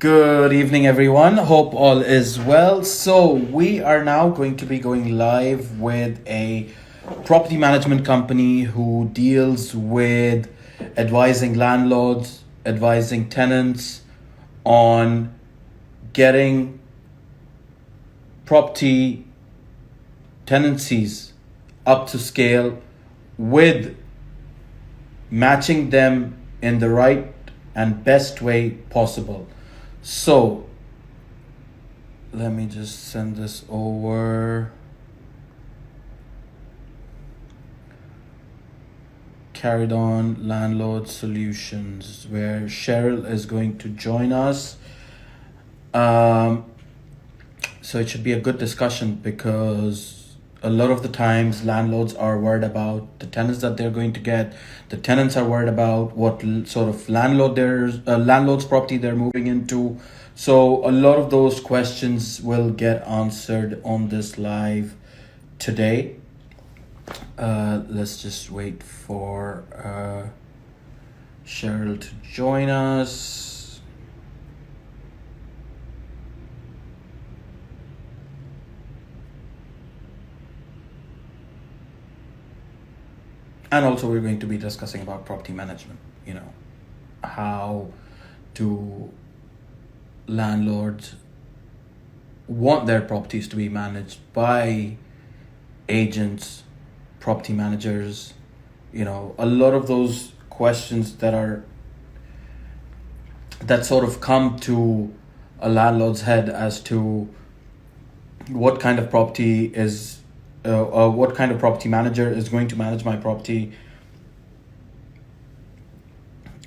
Good evening, everyone. Hope all is well. So, we are now going to be going live with a property management company who deals with advising landlords, advising tenants on getting property tenancies up to scale with matching them in the right and best way possible. So let me just send this over. Carried on Landlord Solutions, where Sherrelle is going to join us. So it should be a good discussion because a lot of the times landlords are worried about the tenants that they're going to get. The tenants are worried about what sort of landlord's property they're moving into. So a lot of those questions will get answered on this live today. Let's just wait for Sherrelle to join us. And also we're going to be discussing about property management, how do landlords want their properties to be managed by agents, property managers, a lot of those questions that sort of come to a landlord's head as to what kind of property is what kind of property manager is going to manage my property,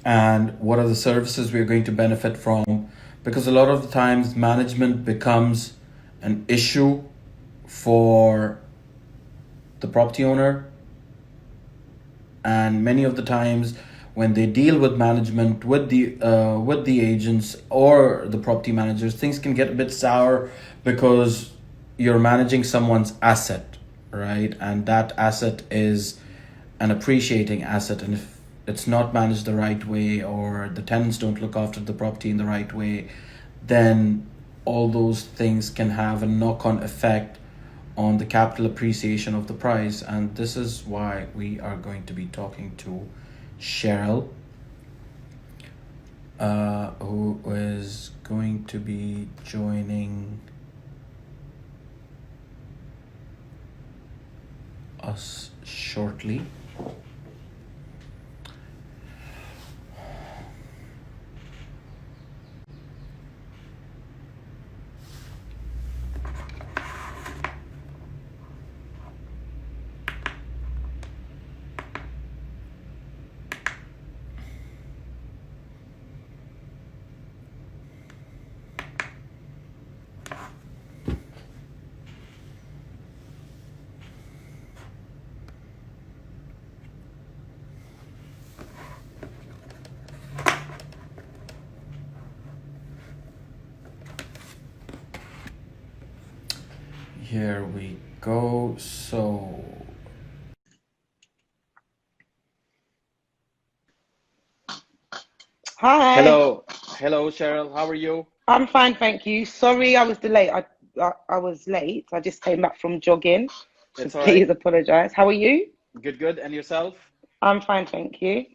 and what are the services we're going to benefit from, because a lot of the times management becomes an issue for the property owner, and many of the times when they deal with management with the agents or the property managers, things can get a bit sour because you're managing someone's asset, right? And that asset is an appreciating asset, and if it's not managed the right way, or the tenants don't look after the property in the right way, then all those things can have a knock-on effect on the capital appreciation of the price. And this is why we are going to be talking to Sherrelle, who is going to be joining us shortly. Here we go. So Hi, hello Sherrelle, how are you? I'm fine, thank you. Sorry, I was delayed. I was late. I just came back from jogging, so It's all please right. apologize. How are you? Good. And yourself? I'm fine, thank you.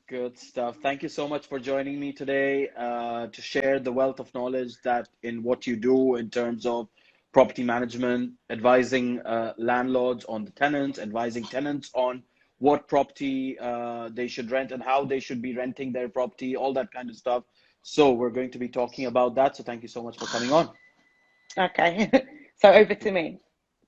Good stuff. Thank you so much for joining me today to share the wealth of knowledge that in what you do in terms of property management, advising landlords on the tenants, advising tenants on what property they should rent and how they should be renting their property, all that kind of stuff. So we're going to be talking about that. So thank you so much for coming on. Okay, so over to me.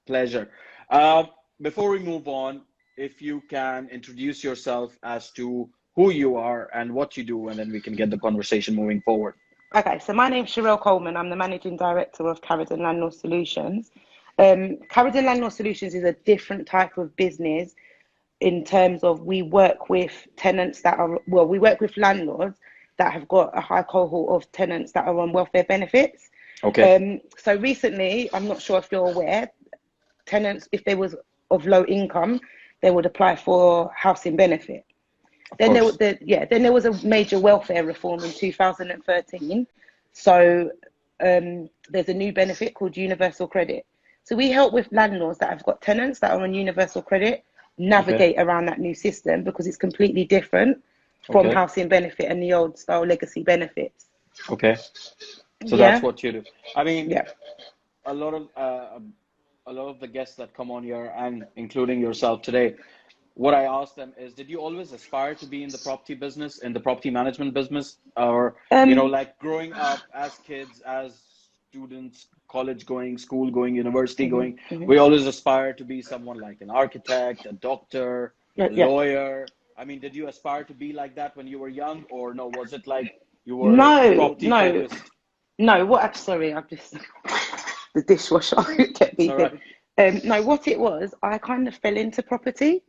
Pleasure. Uh, Before we move on, if you can introduce yourself as to who you are and what you do, and then we can get the conversation moving forward. Okay, so my name's Sherrelle Collman. I'm the managing director of Carradine Landlord Solutions. Carradine Landlord Solutions is a different type of business in terms of we work with tenants that are, well, we work with landlords that have got a high cohort of tenants that are on welfare benefits. Okay. So recently, I'm not sure if you're aware, tenants, if they was of low income, they would apply for housing benefit. Of Then course. then there was a major welfare reform in 2013 So there's a new benefit called universal credit. So we help with landlords that have got tenants that are on universal credit Okay. navigate around that new system because it's completely different from Okay. housing benefit and the old style legacy benefits. Okay. So that's Yeah, what you do. I mean, yeah. a lot of uh, a lot of the guests that come on here, and including yourself today, what I ask them is, did you always aspire to be in the property business, in the property management business, or Um, like growing up as kids, as students, college going, school going, university mhm, going, mhm. we always aspire to be someone like an architect, a doctor, Yeah, a yeah. lawyer. I mean, did you aspire to be like that when you were young, or no? Was it like you were No, property no, focused? no. What? Sorry, I've just the dishwasher kept It's all beeping. right. No, what it was, I kind of fell into property.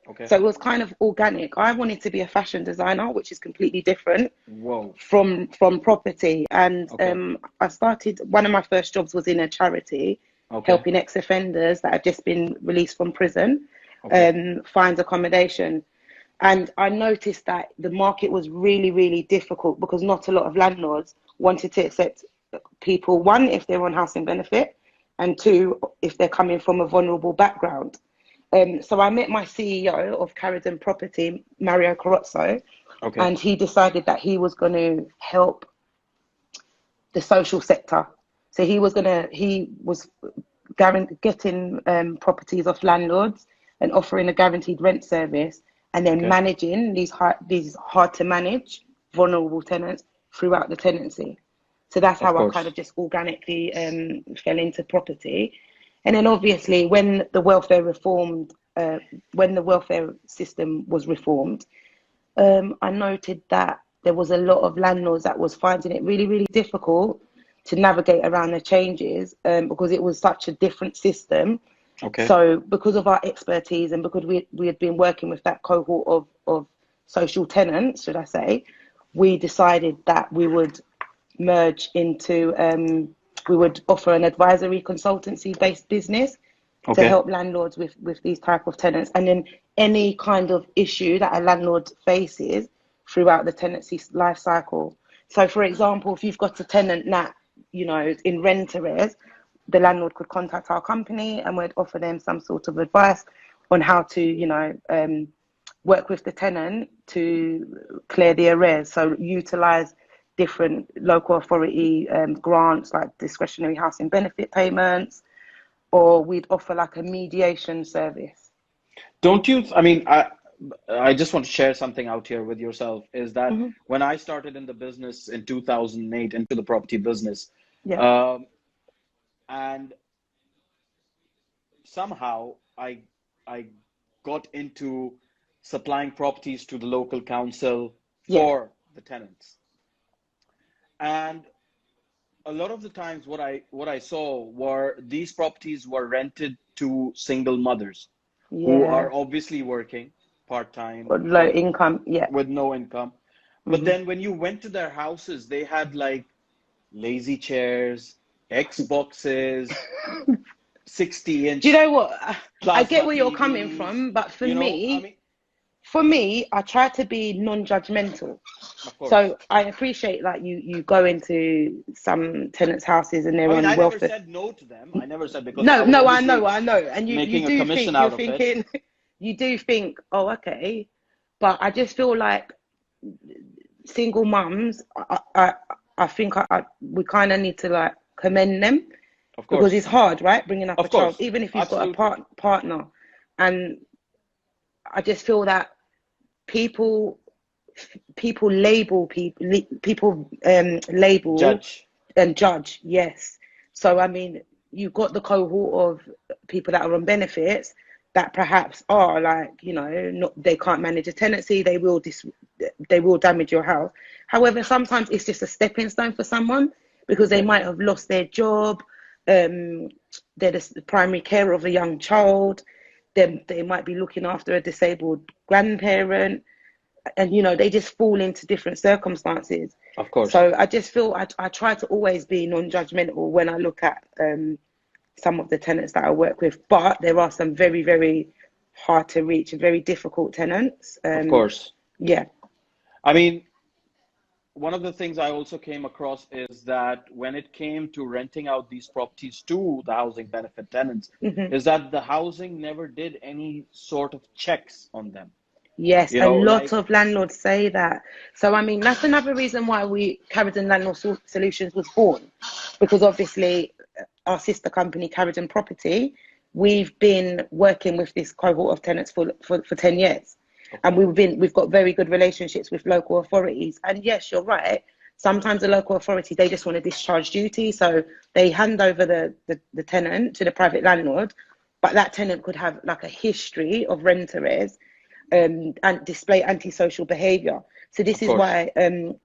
Okay. So it was kind of organic. I wanted to be a fashion designer, which is completely different Whoa. from property. And Okay. I started, one of my first jobs was in a charity, Okay. helping ex-offenders that had just been released from prison Okay. find accommodation. And I noticed that the market was really, really difficult because not a lot of landlords wanted to accept people, one, if they're on housing benefit, and two, if they're coming from a vulnerable background. So I met my CEO of Carradine Property, Mario Carozzo, Okay. and he decided that he was going to help the social sector. So he was getting properties off landlords and offering a guaranteed rent service, and then Okay. managing these hard to manage vulnerable tenants throughout the tenancy. So that's Of how I kind course. of just organically fell into property. And then obviously when the welfare system was reformed, I noted that there was a lot of landlords that was finding it really, really difficult to navigate around the changes because it was such a different system. Okay. So because of our expertise and because we had been working with that cohort of social tenants, should I say, we decided that we would merge into we would offer an advisory consultancy based business to Okay. help landlords with these type of tenants, and then any kind of issue that a landlord faces throughout the tenancy life cycle. So for example, if you've got a tenant that is in rent arrears, the landlord could contact our company and we'd offer them some sort of advice on how to work with the tenant to clear the arrears. So utilize different local authority grants like discretionary housing benefit payments, or we'd offer like a mediation service. Don't you, I mean, I just want to share something out here with yourself is that Hmm. when I started in the business in 2008 into the property business, Yeah, um, and somehow I got into supplying properties to the local council yeah, for the tenants. And a lot of the times what I saw were these properties were rented to single mothers who yeah. are obviously working part-time Or low income, yeah. with no income. But Hmm. then when you went to their houses, they had like lazy chairs, Xboxes, Do you 60-inch know what? I get plasma where you're coming TVs. from, but I mean, for me, I try to be non-judgmental. of So course. I appreciate like you go into some tenants' houses and I they're mean, on I never welfare. said no to them. I never said because I No, was no, obviously I know, and you making a do commission think you're out of it. thinking, you do think, oh, okay, but I just feel like single mums, I think we kind of need to like commend them Of because course. it's hard, right, bringing up a Of child, course. even if you've got a Absolutely. partner, and I just feel that people people label Judge. and judge, yes. So I mean, you've got the cohort of people that are on benefits that perhaps are like, not, they can't manage a tenancy, they will damage your health. However, sometimes it's just a stepping stone for someone because they Okay. might have lost their job, um they're the primary care of a young child, they might be looking after a disabled grandparent, and they just fall into different circumstances. Of course. So I just feel I try to always be non-judgmental when I look at some of the tenants that I work with, but there are some very, very hard to reach and very difficult tenants. Of course. Yeah. I mean, one of the things I also came across is that when it came to renting out these properties to the housing benefit tenants, is that the housing never did any sort of checks on them. Yes, You a know, lot like, of landlords say that. So, I mean, that's another reason why Carradon Landlord Solutions was born, because obviously our sister company, Carradon Property, we've been working with this cohort of tenants for 10 years. And okay, we've got very good relationships with local authorities. And yes, you're right. Sometimes the local authority, they just want to discharge duty. So they hand over the tenant to the private landlord, but that tenant could have like a history of rent arrears, and display antisocial behaviour. So this of is course. why,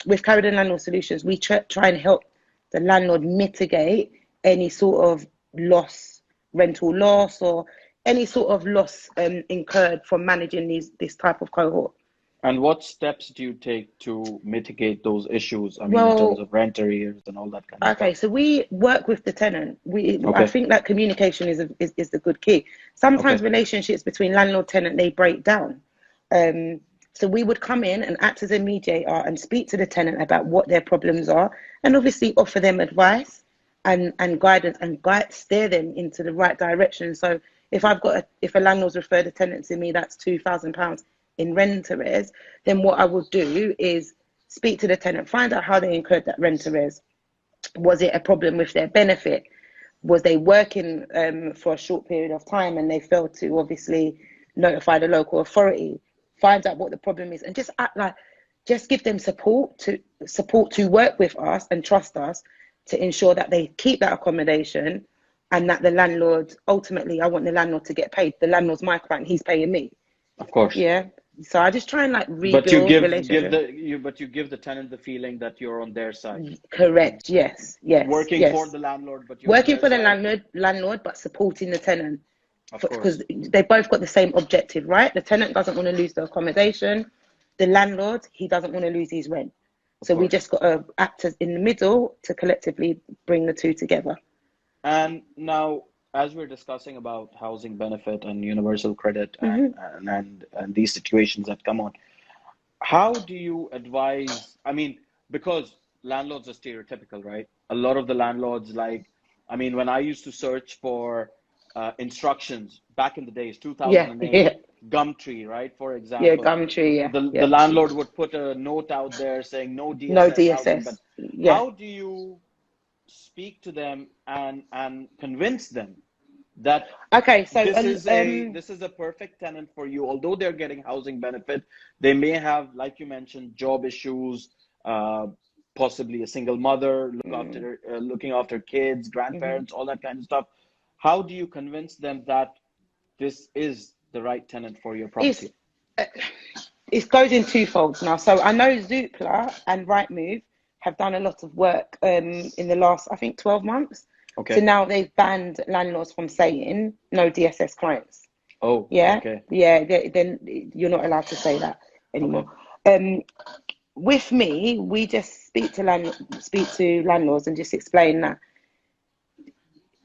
with Carradon Landlord Solutions, we try and help the landlord mitigate any sort of rental loss, or any sort of loss incurred from managing this type of cohort. And what steps do you take to mitigate those issues? I mean, in terms Well, of rent arrears and all that kind of stuff. okay, so we work with the tenant. I Okay, think that communication is the good key. Sometimes okay, relationships between landlord tenant, they break down. Um, so we would come in and act as a mediator and speak to the tenant about what their problems are, and obviously offer them advice and guidance, and steer them into the right direction. So if a landlord's referred a tenant to me that's £2,000 in rent arrears, then what I will do is speak to the tenant, find out how they incurred that rent arrears. Was it a problem with their benefit? Was they working for a short period of time and they failed to obviously notify the local authority? Find out what the problem is and just act like, just give them support to work with us and trust us to ensure that they keep that accommodation, and that the landlord, ultimately, I want the landlord to get paid. The landlord's my client, he's paying me. of course. Yeah. So I just try and like But you rebuild relationship. give the tenant the feeling that you're on their side, Correct. Yes. Yes. working for Yes. the landlord, but you're on Working their for the side. landlord, but supporting the tenant, Of because course, they both got the same objective, right? The tenant doesn't want to lose the accommodation. The landlord, he doesn't want to lose his rent. of So we course. just got to act as in the middle to collectively bring the two together. And now, as we're discussing about housing benefit and universal credit and these situations that come on, how do you advise? I mean, because landlords are stereotypical, right? A lot of the landlords, like, I mean, when I used to search for instructions back in the days, Yeah. 2008, Yeah. Gumtree, right? For Yeah. example, Gumtree. Yeah. the Yeah. landlord would put a note out there saying no No DSS housing, but DSS. Yeah. how do you speak to them and convince them that Okay. So this is a perfect tenant for you? Although they're getting housing benefit, they may have, like you mentioned, job issues, uh, possibly a single mother looking after kids, mhm. grandparents, all that kind of stuff. How do you convince them that this is the right tenant for your it's property? uh, it goes in twofolds now. So I know Zoopla and Rightmove have done a lot of work in the last, I think, 12 months. So Okay. now they've banned landlords from saying no DSS clients. Oh, Yeah, okay. yeah. Then you're not allowed to say that Okay. anymore. With me, we just speak to landlords and just explain that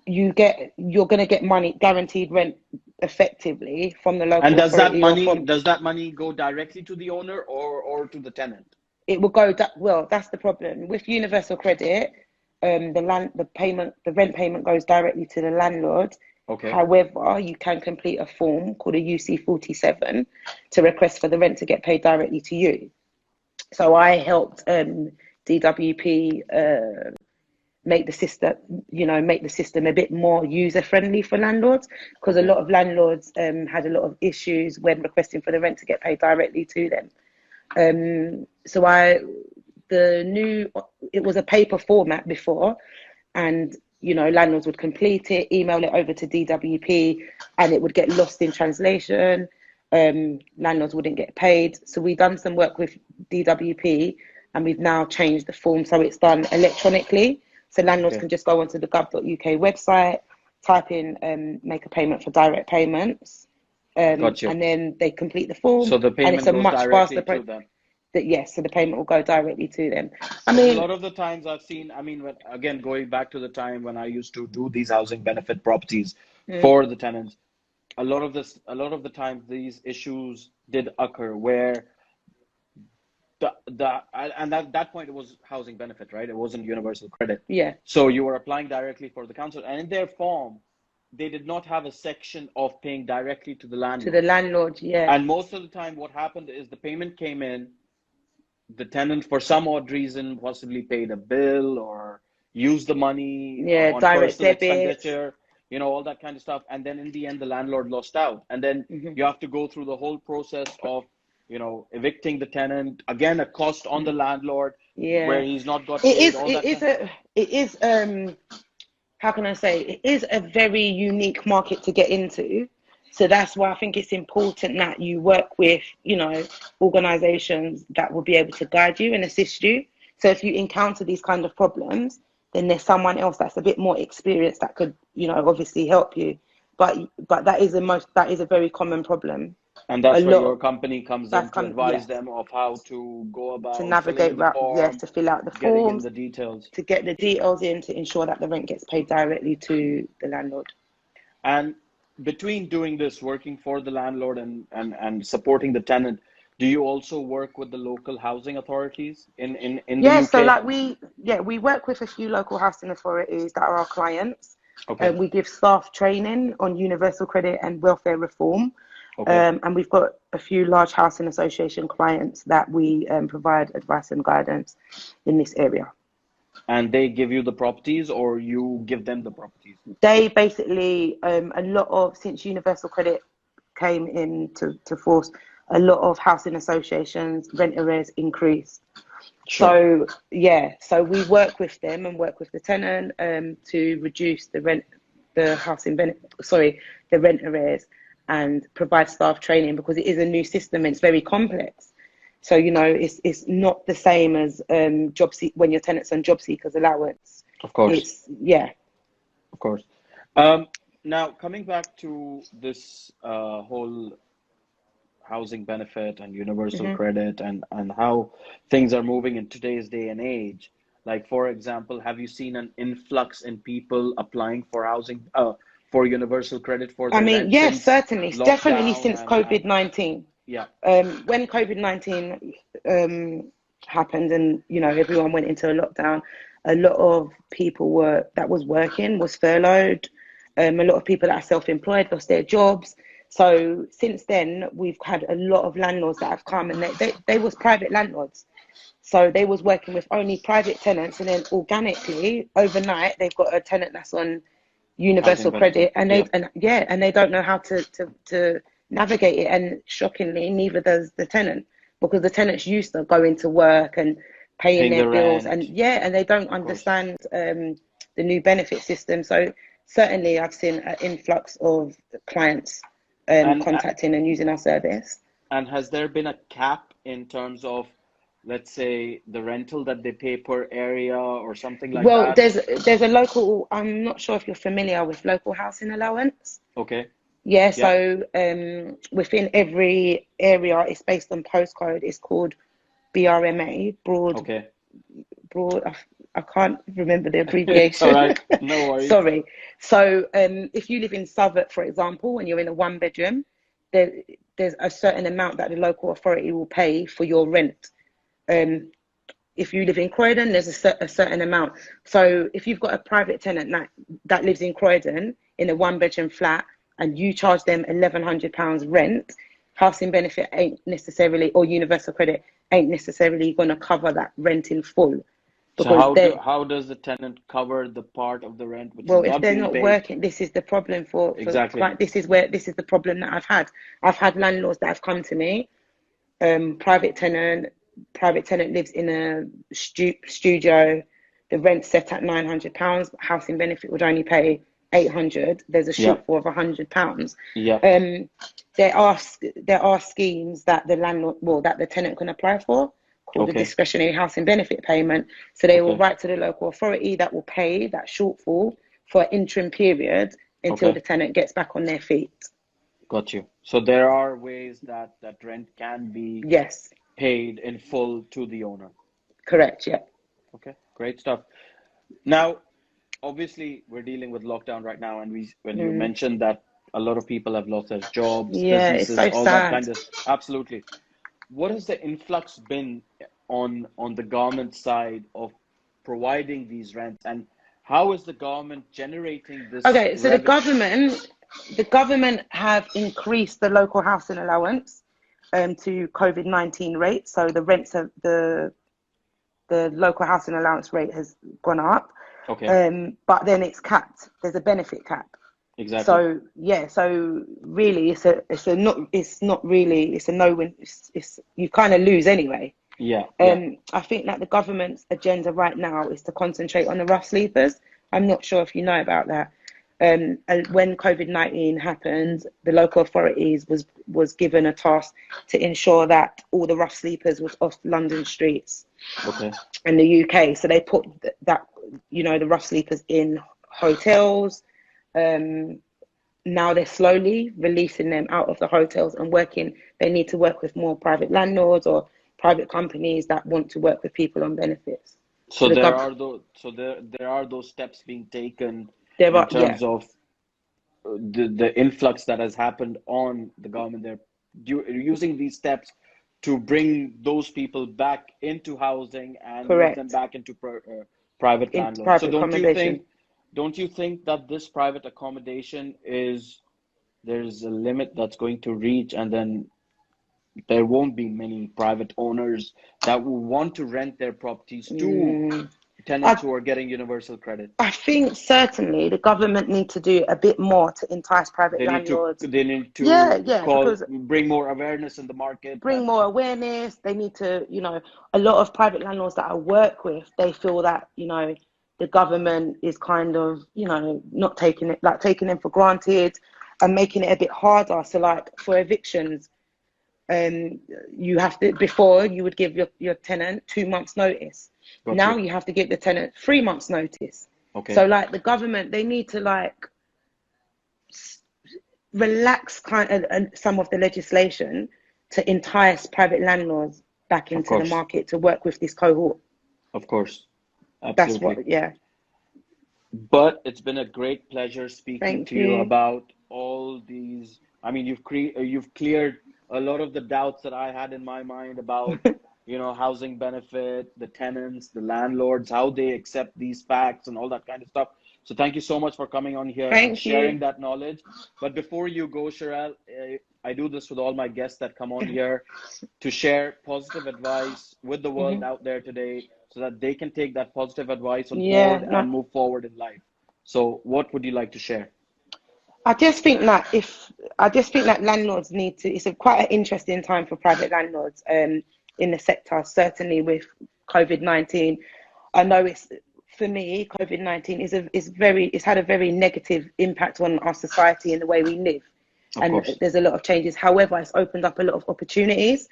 you're going to get money, guaranteed rent, effectively from the And local authority or from. does that money go directly to the owner or to the tenant? It will go well. That's the problem with universal credit. The rent payment goes directly to the landlord. Okay. However, you can complete a form called a UC47 to request for the rent to get paid directly to you. So I helped DWP make the system a bit more user friendly for landlords, because a Okay. lot of landlords had a lot of issues when requesting for the rent to get paid directly to them. So it was a paper format before, and landlords would complete it, email it over to DWP, and it would get lost in translation. Landlords wouldn't get paid. So we've done some work with DWP, and we've now changed the form so it's done electronically. So landlords Okay. can just go onto the gov.uk website, type in make a payment for direct payments, Got you. and then they complete the form, So the and it's payment a goes much faster directly to process. them. Yes, so the payment will go directly to them. I Because a mean, lot of the times I've seen, I mean, again, going back to the time when I used to do these housing benefit properties mm, for the tenants, a lot of the times these issues did occur where and at that point it was housing benefit, right? It wasn't universal credit. Yeah. So you were applying directly for the council, and in their form, they did not have a section of paying directly to the To the landlord. landlord, yeah. And most of the time, what happened is the payment came in, the tenant, for some odd reason, possibly paid a bill or used the money Yeah, on direct personal debits. expenditure, all that kind of stuff. And then in the end, the landlord lost out. And then Hmm. you have to go through the whole process of, evicting the tenant, again, a cost on the landlord where Yeah. he's not got It paid, is all it that is kind. a it is how can I say, it is a very unique market to get into. So that's why I think it's important that you work with, organizations that will be able to guide you and assist you. So if you encounter these kind of problems, then there's someone else that's a bit more experienced that could, obviously help you. But that is a very common problem. And A that's where lot your of company comes that's in to come, advise yes, them of how to go to about filling navigate, the yes, form, to fill out the getting in forms, the details. to get the details in, to ensure that the rent gets paid directly to the landlord. And between doing this, working for the landlord and supporting the tenant, do you also work with the local housing authorities in the Yeah, so UK? like we work with a few local housing authorities that are our clients, Okay, and we give staff training on universal credit and welfare reform. okay. And we've got a few large housing association clients that we provide advice and guidance in this area. And they give you the properties or you give them the properties? They basically, a lot of, since universal credit came into to force, a lot of housing associations rent arrears increased. Sure. So yeah, so we work with them and work with the tenant to reduce the housing benefit, sorry, the rent arrears, and provide staff training, because it is a new system and it's very complex. So it's not the same as when your tenant's on job seekers allowance. Of course, It's yeah. of course. Now coming back to this whole housing benefit and universal Hmm. credit and how things are moving in today's day and age. Like, for example, have you seen an influx in people applying for housing, for universal credit for I their mean, rent yes, since certainly, it's definitely lockdown since and COVID-19. yeah, When COVID-19 happened, and everyone went into a lockdown, a lot of people that was working was furloughed. A lot of people that are self-employed lost their jobs. So since then, we've had a lot of landlords that have come, and they was private landlords. So they was working with only private tenants, and then organically, overnight, they've got a tenant that's on housing universal benefit. credit, and Yeah, they don't know how to navigate it. And shockingly, neither does the tenant, because the tenants used to going to work and paying paying their the bills, rent, and and they don't of course. understand the new benefit system. So certainly, I've seen an influx of clients And contacting and using our service. and has there been a cap in terms of, let's say, the rental that they pay per area or something like Well, that? there's a local. I'm not sure if you're familiar with local housing allowance. Okay. Yeah, Yeah. so within every area, it's based on postcode. It's called BRMA, Okay. broad. I can't remember the It's all abbreviation. right. No worries. Sorry. So if you live in Southwark, for example, and you're in a one bedroom, there, there's a certain amount that the local authority will pay for your rent. Um, if you live in Croydon, there's a certain amount. So if you've got a private tenant that lives in Croydon in a one bedroom flat, and you charge them £1,100 rent, housing benefit ain't necessarily, or universal credit ain't necessarily going to cover that rent in full, So because they, how does the tenant cover the part of the rent which is well, if not they're being not paid? working, this is the problem for Exactly. client. This is the problem that I've had landlords that have come to me, private tenant. Private tenant lives in a studio. The rent's set at £900. Housing benefit would only pay 800. There's a Yeah. shortfall of £100. Yeah. There are schemes that the landlord, well, that the tenant can apply for, called a Okay. discretionary housing benefit payment. So they will Okay. write to the local authority that will pay that shortfall for an interim period until Okay. the tenant gets back on their feet. Got you. So there are ways that rent can be Yes, paid in full to the owner. correct. Yeah. Okay. Great stuff. Now, obviously, we're dealing with lockdown right now, and when you Mm. mentioned that a lot of people have lost their jobs, Yeah, it's businesses, so all that sad. kind of, absolutely. what has the influx been on the government side of providing these rents, and how is the government generating this Okay, so revenue? the government have increased the local housing allowance to COVID-19 rates. So the rents of the local housing allowance rate has gone up, Okay, but then it's capped. There's a benefit cap. exactly. So yeah, so really, it's not really it's a no win. It's you kind of lose anyway. Yeah, yeah. I think that the government's agenda right now is to concentrate on the rough sleepers. I'm not sure if you know about that. And when COVID-19 happened, the local authorities was given a task to ensure that all the rough sleepers was off London streets Okay, in the UK. So they put that, the rough sleepers in hotels. Now they're slowly releasing them out of the hotels and working. They need to work with more private landlords or private companies that want to work with people on benefits. So so the there gov are there are those steps being taken there in are yeah, terms of the influx that has happened on the government. They're using these steps to bring those people back into housing and move them correct, back into private in landlords. So private accommodation. don't you think that this private accommodation is there's a limit that's going to reach, and then there won't be many private owners that will want to rent their properties to Mm, tenants I who are getting universal credit? I think certainly the government need to do a bit more to entice private landlords. They need Yeah, to yeah, call because bring more awareness in the market that bring more awareness. They need to, a lot of private landlords that I work with, they feel that, the government is kind of, not taking them for granted and making it a bit harder. So like for evictions, you have to, before you would give your tenant 2 months notice. got Now you. you have to give the tenant 3 months notice. So Okay, like the government, they need to like relax kind of some of the legislation to entice private landlords back of into the course, market to work with this cohort. of course, That's absolutely. what, yeah. But it's been a great pleasure speaking Thank to you you. about all these. I mean, you've cleared a lot of the doubts that I had in my mind about, housing benefit, the tenants, the landlords, how they accept these facts and all that kind of stuff. So thank you so much for coming on here and Thank you. sharing that knowledge. But before you go, Sherrelle, I do this with all my guests that come on here to share positive advice with the world Hmm. out there today so that they can take that positive advice on Yeah, board no. and move forward in life. So, what would you like to share? I just think that landlords need to. It's a quite an interesting time for private landlords in the sector. Certainly with COVID-19, I know it's for me. COVID-19 it's had a very negative impact on our society and the way we live, Of and course, there's a lot of changes. However, it's opened up a lot of opportunities.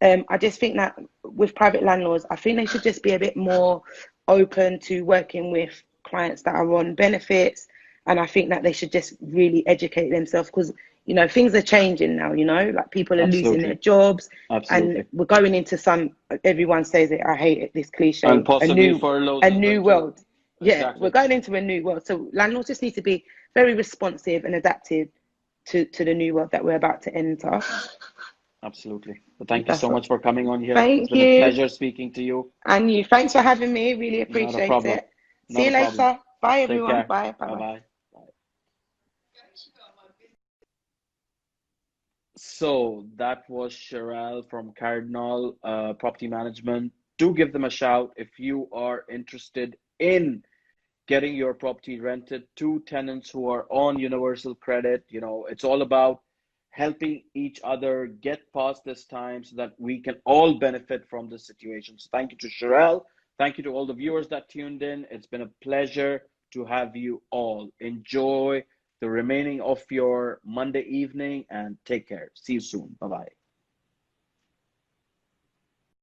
I just think that with private landlords, I think they should just be a bit more open to working with clients that are on benefits. And I think that they should just really educate themselves because, things are changing now, like people are losing their absolutely, jobs and absolutely. we're going into everyone says it, I hate it, this And cliche, possibly furloughs a as well new too. world. Yeah, we're Exactly, going into a new world. So landlords just need to be very responsive and adaptive to the new world that we're about to enter. absolutely. But thank you That's so what. much for coming on here. It's Thank been a you. pleasure speaking to you. And you. Thanks for having me. Really Not a appreciate problem. it. See Not you a problem. later. Bye, Take everyone. care. Bye. Bye Bye bye. bye. So that was Sherrelle from Cardinal Property Management. Do give them a shout if you are interested in getting your property rented to tenants who are on universal credit. It's all about helping each other get past this time so that we can all benefit from this situation. So thank you to Sherrelle. Thank you to all the viewers that tuned in. It's been a pleasure to have you all. Enjoy the remaining of your Monday evening and take care. See you soon. Bye bye.